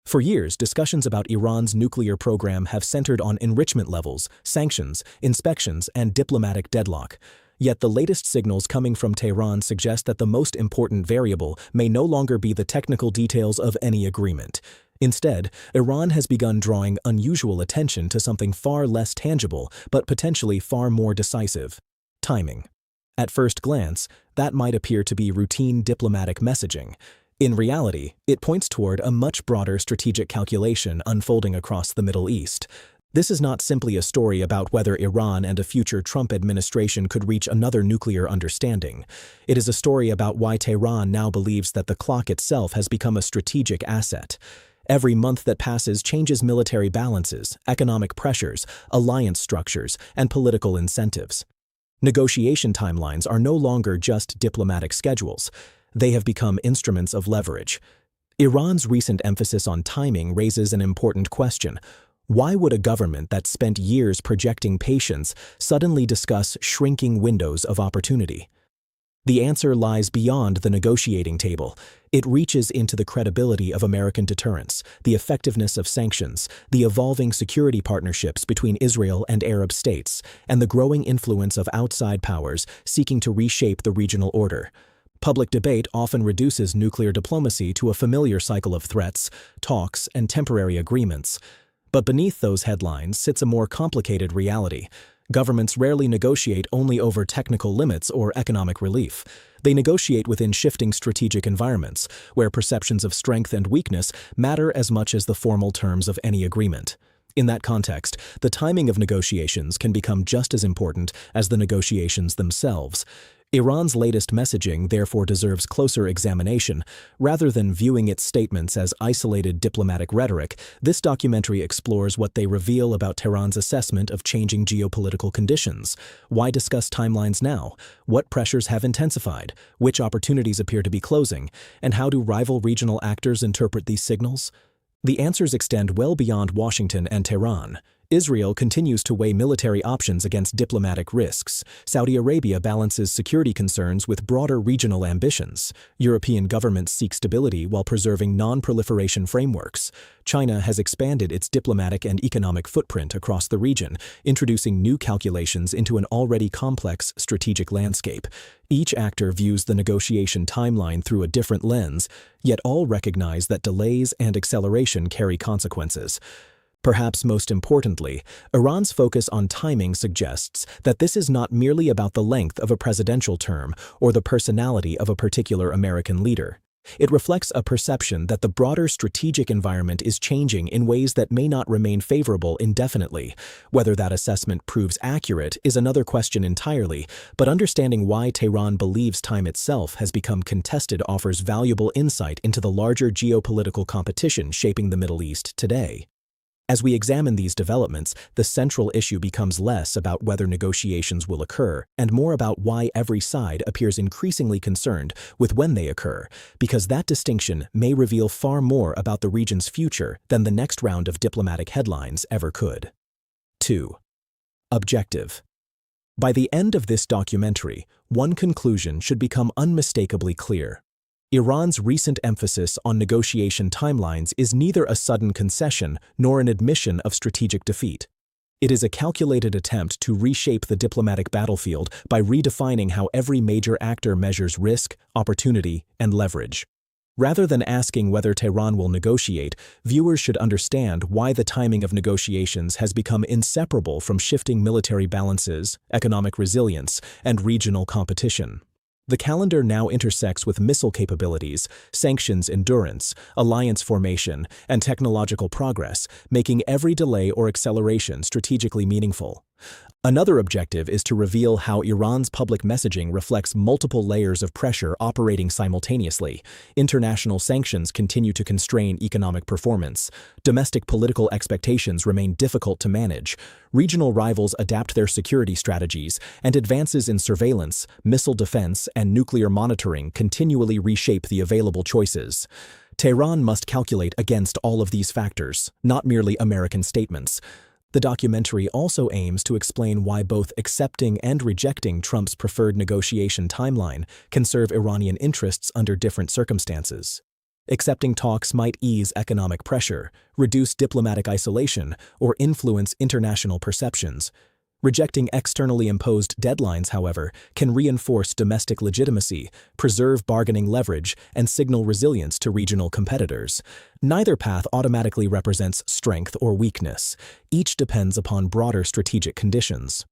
For years, discussions about Iran's nuclear program have centered on enrichment levels, sanctions, inspections, and diplomatic deadlock. Yet the latest signals coming from Tehran suggest that the most important variable may no longer be the technical details of any agreement. Instead, Iran has begun drawing unusual attention to something far less tangible, but potentially far more decisive: timing. At first glance, that might appear to be routine diplomatic messaging. In reality, it points toward a much broader strategic calculation unfolding across the Middle East. This is not simply a story about whether Iran and a future Trump administration could reach another nuclear understanding. It is a story about why Tehran now believes that the clock itself has become a strategic asset. Every month that passes changes military balances, economic pressures, alliance structures, and political incentives. Negotiation timelines are no longer just diplomatic schedules. They have become instruments of leverage. Iran's recent emphasis on timing raises an important question. Why would a government that spent years projecting patience suddenly discuss shrinking windows of opportunity? The answer lies beyond the negotiating table. It reaches into the credibility of American deterrence, the effectiveness of sanctions, the evolving security partnerships between Israel and Arab states, and the growing influence of outside powers seeking to reshape the regional order. Public debate often reduces nuclear diplomacy to a familiar cycle of threats, talks, and temporary agreements. But beneath those headlines sits a more complicated reality. Governments rarely negotiate only over technical limits or economic relief. They negotiate within shifting strategic environments, where perceptions of strength and weakness matter as much as the formal terms of any agreement. In that context, the timing of negotiations can become just as important as the negotiations themselves. Iran's latest messaging therefore deserves closer examination. Rather than viewing its statements as isolated diplomatic rhetoric, this documentary explores what they reveal about Tehran's assessment of changing geopolitical conditions. Why discuss timelines now? What pressures have intensified? Which opportunities appear to be closing? And how do rival regional actors interpret these signals? The answers extend well beyond Washington and Tehran. Israel continues to weigh military options against diplomatic risks. Saudi Arabia balances security concerns with broader regional ambitions. European governments seek stability while preserving non-proliferation frameworks. China has expanded its diplomatic and economic footprint across the region, introducing new calculations into an already complex strategic landscape. Each actor views the negotiation timeline through a different lens, yet all recognize that delays and acceleration carry consequences. Perhaps most importantly, Iran's focus on timing suggests that this is not merely about the length of a presidential term or the personality of a particular American leader. It reflects a perception that the broader strategic environment is changing in ways that may not remain favorable indefinitely. Whether that assessment proves accurate is another question entirely, but understanding why Tehran believes time itself has become contested offers valuable insight into the larger geopolitical competition shaping the Middle East today. As we examine these developments, the central issue becomes less about whether negotiations will occur and more about why every side appears increasingly concerned with when they occur, because that distinction may reveal far more about the region's future than the next round of diplomatic headlines ever could. 2. Objective. By the end of this documentary, one conclusion should become unmistakably clear. Iran's recent emphasis on negotiation timelines is neither a sudden concession nor an admission of strategic defeat. It is a calculated attempt to reshape the diplomatic battlefield by redefining how every major actor measures risk, opportunity, and leverage. Rather than asking whether Tehran will negotiate, viewers should understand why the timing of negotiations has become inseparable from shifting military balances, economic resilience, and regional competition. The calendar now intersects with missile capabilities, sanctions endurance, alliance formation, and technological progress, making every delay or acceleration strategically meaningful. Another objective is to reveal how Iran's public messaging reflects multiple layers of pressure operating simultaneously. International sanctions continue to constrain economic performance. Domestic political expectations remain difficult to manage. Regional rivals adapt their security strategies, and advances in surveillance, missile defense, and nuclear monitoring continually reshape the available choices. Tehran must calculate against all of these factors, not merely American statements. The documentary also aims to explain why both accepting and rejecting Trump's preferred negotiation timeline can serve Iranian interests under different circumstances. Accepting talks might ease economic pressure, reduce diplomatic isolation, or influence international perceptions. Rejecting externally imposed deadlines, however, can reinforce domestic legitimacy, preserve bargaining leverage, and signal resilience to regional competitors. Neither path automatically represents strength or weakness. Each depends upon broader strategic conditions.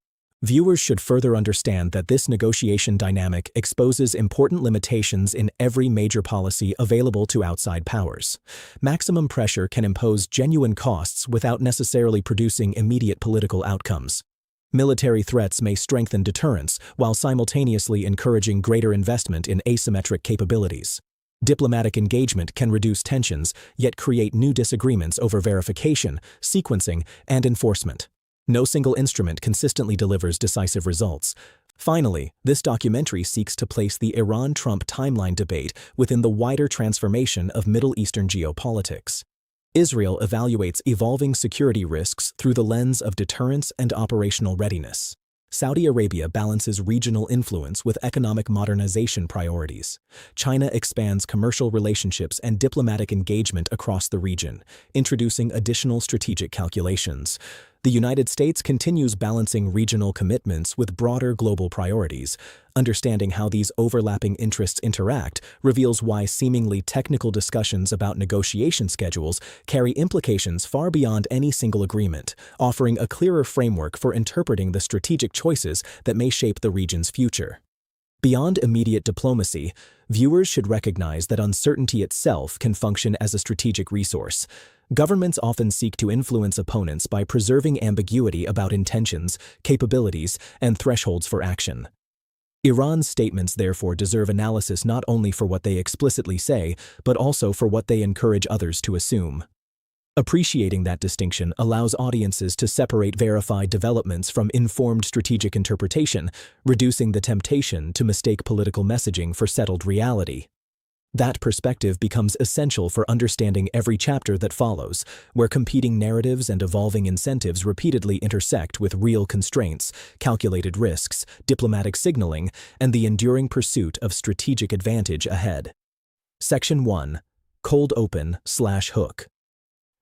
Viewers should further understand that this negotiation dynamic exposes important limitations in every major policy available to outside powers. Maximum pressure can impose genuine costs without necessarily producing immediate political outcomes. Military threats may strengthen deterrence while simultaneously encouraging greater investment in asymmetric capabilities. Diplomatic engagement can reduce tensions, yet create new disagreements over verification, sequencing, and enforcement. No single instrument consistently delivers decisive results. Finally, this documentary seeks to place the Iran-Trump timeline debate within the wider transformation of Middle Eastern geopolitics. Israel evaluates evolving security risks through the lens of deterrence and operational readiness. Saudi Arabia balances regional influence with economic modernization priorities. China expands commercial relationships and diplomatic engagement across the region, introducing additional strategic calculations. The United States continues balancing regional commitments with broader global priorities. Understanding how these overlapping interests interact reveals why seemingly technical discussions about negotiation schedules carry implications far beyond any single agreement, offering a clearer framework for interpreting the strategic choices that may shape the region's future. Beyond immediate diplomacy, viewers should recognize that uncertainty itself can function as a strategic resource. Governments often seek to influence opponents by preserving ambiguity about intentions, capabilities, and thresholds for action. Iran's statements therefore deserve analysis not only for what they explicitly say, but also for what they encourage others to assume. Appreciating that distinction allows audiences to separate verified developments from informed strategic interpretation, reducing the temptation to mistake political messaging for settled reality. That perspective becomes essential for understanding every chapter that follows, where competing narratives and evolving incentives repeatedly intersect with real constraints, calculated risks, diplomatic signaling, and the enduring pursuit of strategic advantage ahead. Section 1. Cold Open/Hook.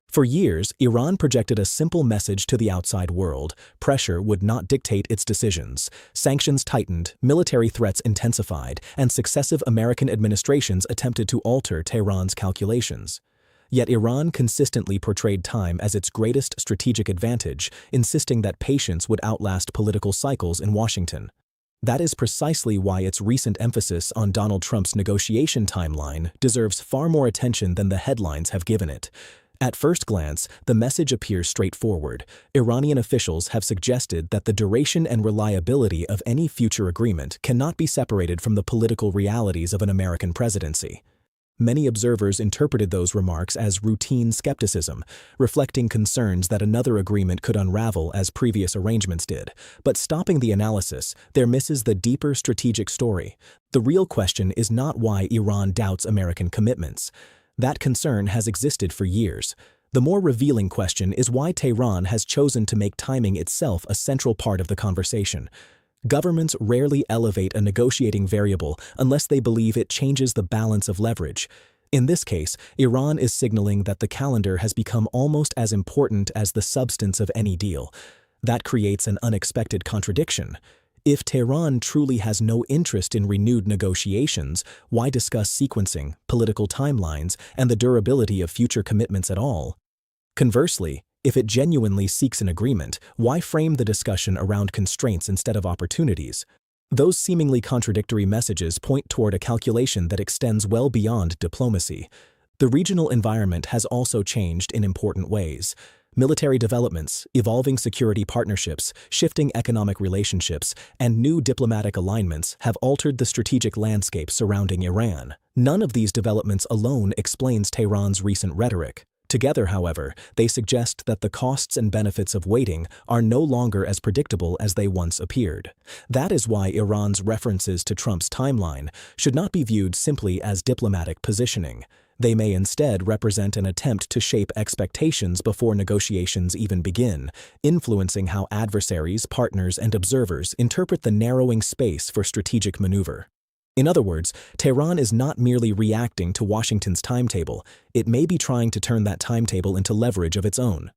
For years, Iran projected a simple message to the outside world: pressure would not dictate its decisions. Sanctions tightened, military threats intensified, and successive American administrations attempted to alter Tehran's calculations. Yet Iran consistently portrayed time as its greatest strategic advantage, insisting that patience would outlast political cycles in Washington. That is precisely why its recent emphasis on Donald Trump's negotiation timeline deserves far more attention than the headlines have given it. At first glance, the message appears straightforward. Iranian officials have suggested that the duration and reliability of any future agreement cannot be separated from the political realities of an American presidency. Many observers interpreted those remarks as routine skepticism, reflecting concerns that another agreement could unravel as previous arrangements did. But stopping the analysis, there misses the deeper strategic story. The real question is not why Iran doubts American commitments. That concern has existed for years. The more revealing question is why Tehran has chosen to make timing itself a central part of the conversation. Governments rarely elevate a negotiating variable unless they believe it changes the balance of leverage. In this case, Iran is signaling that the calendar has become almost as important as the substance of any deal. That creates an unexpected contradiction. If Tehran truly has no interest in renewed negotiations, why discuss sequencing, political timelines, and the durability of future commitments at all? Conversely, if it genuinely seeks an agreement, why frame the discussion around constraints instead of opportunities? Those seemingly contradictory messages point toward a calculation that extends well beyond diplomacy. The regional environment has also changed in important ways. Military developments, evolving security partnerships, shifting economic relationships, and new diplomatic alignments have altered the strategic landscape surrounding Iran. None of these developments alone explains Tehran's recent rhetoric. Together, however, they suggest that the costs and benefits of waiting are no longer as predictable as they once appeared. That is why Iran's references to Trump's timeline should not be viewed simply as diplomatic positioning. They may instead represent an attempt to shape expectations before negotiations even begin, influencing how adversaries, partners, and observers interpret the narrowing space for strategic maneuver. In other words, Tehran is not merely reacting to Washington's timetable, it may be trying to turn that timetable into leverage of its own.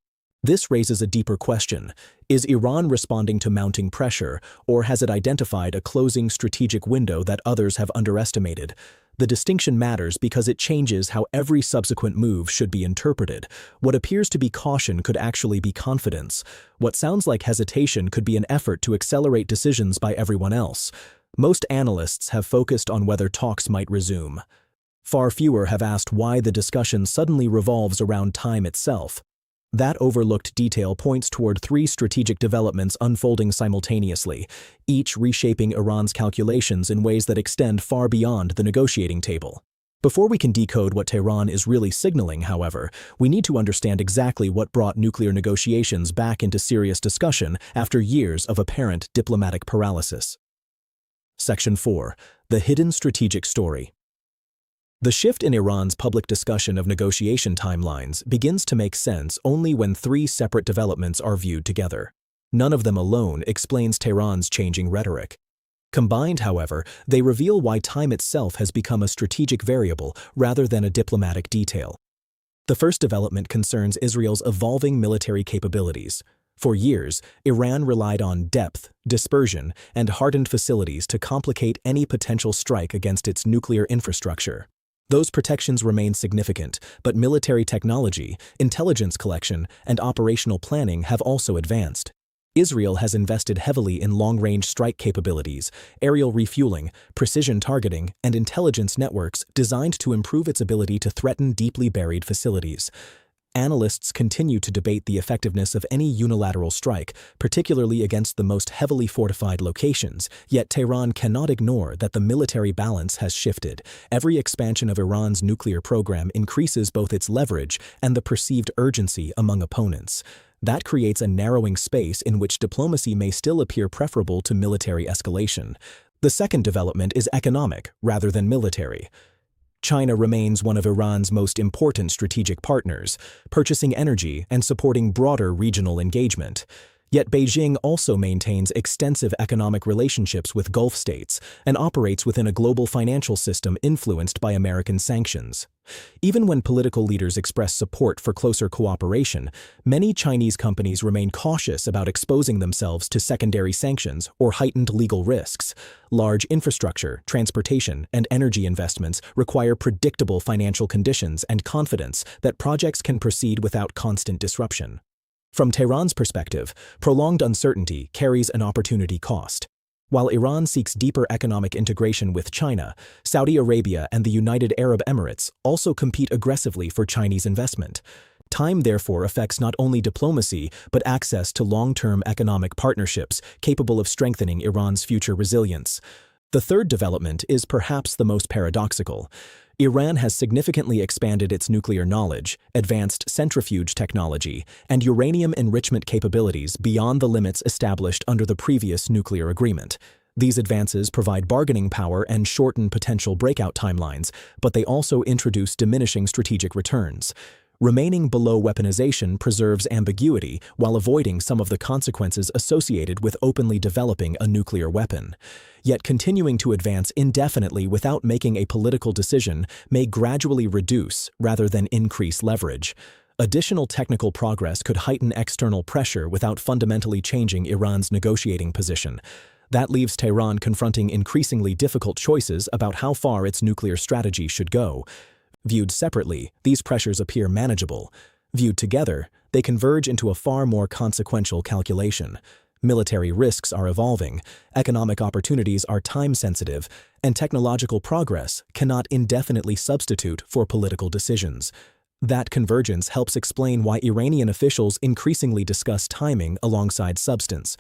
This raises a deeper question. Is Iran responding to mounting pressure, or has it identified a closing strategic window that others have underestimated? The distinction matters because it changes how every subsequent move should be interpreted. What appears to be caution could actually be confidence. What sounds like hesitation could be an effort to accelerate decisions by everyone else. Most analysts have focused on whether talks might resume. Far fewer have asked why the discussion suddenly revolves around time itself. That overlooked detail points toward three strategic developments unfolding simultaneously, each reshaping Iran's calculations in ways that extend far beyond the negotiating table. Before we can decode what Tehran is really signaling, however, we need to understand exactly what brought nuclear negotiations back into serious discussion after years of apparent diplomatic paralysis. Section 4. The Hidden Strategic Story. The shift in Iran's public discussion of negotiation timelines begins to make sense only when three separate developments are viewed together. None of them alone explains Tehran's changing rhetoric. Combined, however, they reveal why time itself has become a strategic variable rather than a diplomatic detail. The first development concerns Israel's evolving military capabilities. For years, Iran relied on depth, dispersion, and hardened facilities to complicate any potential strike against its nuclear infrastructure. Those protections remain significant, but military technology, intelligence collection, and operational planning have also advanced. Israel has invested heavily in long-range strike capabilities, aerial refueling, precision targeting, and intelligence networks designed to improve its ability to threaten deeply buried facilities. Analysts continue to debate the effectiveness of any unilateral strike, particularly against the most heavily fortified locations, yet Tehran cannot ignore that the military balance has shifted. Every expansion of Iran's nuclear program increases both its leverage and the perceived urgency among opponents. That creates a narrowing space in which diplomacy may still appear preferable to military escalation. The second development is economic rather than military. China remains one of Iran's most important strategic partners, purchasing energy and supporting broader regional engagement. Yet Beijing also maintains extensive economic relationships with Gulf states and operates within a global financial system influenced by American sanctions. Even when political leaders express support for closer cooperation, many Chinese companies remain cautious about exposing themselves to secondary sanctions or heightened legal risks. Large infrastructure, transportation, and energy investments require predictable financial conditions and confidence that projects can proceed without constant disruption. From Tehran's perspective, prolonged uncertainty carries an opportunity cost. While Iran seeks deeper economic integration with China, Saudi Arabia and the United Arab Emirates also compete aggressively for Chinese investment. Time therefore affects not only diplomacy, but access to long-term economic partnerships capable of strengthening Iran's future resilience. The third development is perhaps the most paradoxical. Iran has significantly expanded its nuclear knowledge, advanced centrifuge technology, and uranium enrichment capabilities beyond the limits established under the previous nuclear agreement. These advances provide bargaining power and shorten potential breakout timelines, but they also introduce diminishing strategic returns. Remaining below weaponization preserves ambiguity while avoiding some of the consequences associated with openly developing a nuclear weapon. Yet continuing to advance indefinitely without making a political decision may gradually reduce rather than increase leverage. Additional technical progress could heighten external pressure without fundamentally changing Iran's negotiating position. That leaves Tehran confronting increasingly difficult choices about how far its nuclear strategy should go. Viewed separately, these pressures appear manageable. Viewed together, they converge into a far more consequential calculation. Military risks are evolving, economic opportunities are time-sensitive, and technological progress cannot indefinitely substitute for political decisions. That convergence helps explain why Iranian officials increasingly discuss timing alongside substance.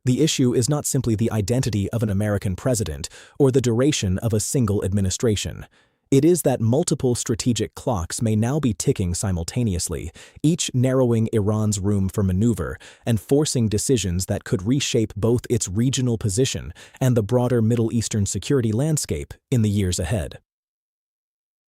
The issue is not simply the identity of an American president or the duration of a single administration. It is that multiple strategic clocks may now be ticking simultaneously, each narrowing Iran's room for maneuver and forcing decisions that could reshape both its regional position and the broader Middle Eastern security landscape in the years ahead.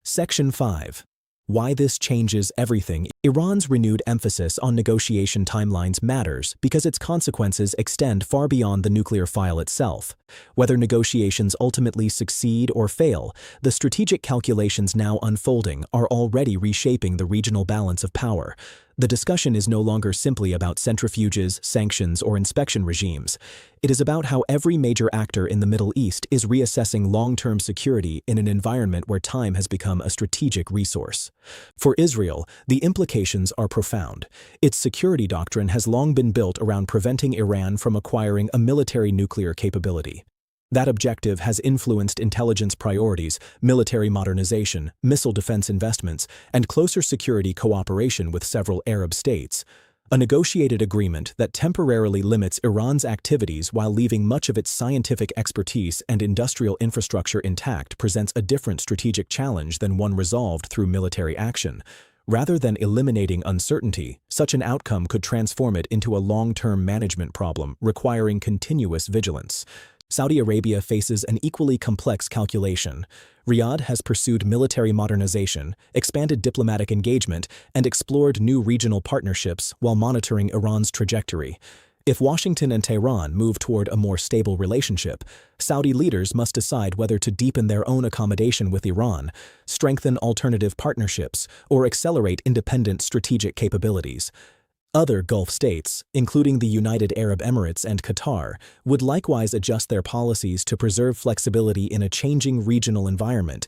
Section 5. Why this changes everything. Iran's renewed emphasis on negotiation timelines matters because its consequences extend far beyond the nuclear file itself. Whether negotiations ultimately succeed or fail, the strategic calculations now unfolding are already reshaping the regional balance of power. The discussion is no longer simply about centrifuges, sanctions, or inspection regimes. It is about how every major actor in the Middle East is reassessing long-term security in an environment where time has become a strategic resource. For Israel, the implications are profound. Its security doctrine has long been built around preventing Iran from acquiring a military nuclear capability. That objective has influenced intelligence priorities, military modernization, missile defense investments, and closer security cooperation with several Arab states. A negotiated agreement that temporarily limits Iran's activities while leaving much of its scientific expertise and industrial infrastructure intact presents a different strategic challenge than one resolved through military action. Rather than eliminating uncertainty, such an outcome could transform it into a long-term management problem requiring continuous vigilance. Saudi Arabia faces an equally complex calculation. Riyadh has pursued military modernization, expanded diplomatic engagement, and explored new regional partnerships while monitoring Iran's trajectory. If Washington and Tehran move toward a more stable relationship, Saudi leaders must decide whether to deepen their own accommodation with Iran, strengthen alternative partnerships, or accelerate independent strategic capabilities. Other Gulf states, including the United Arab Emirates and Qatar, would likewise adjust their policies to preserve flexibility in a changing regional environment.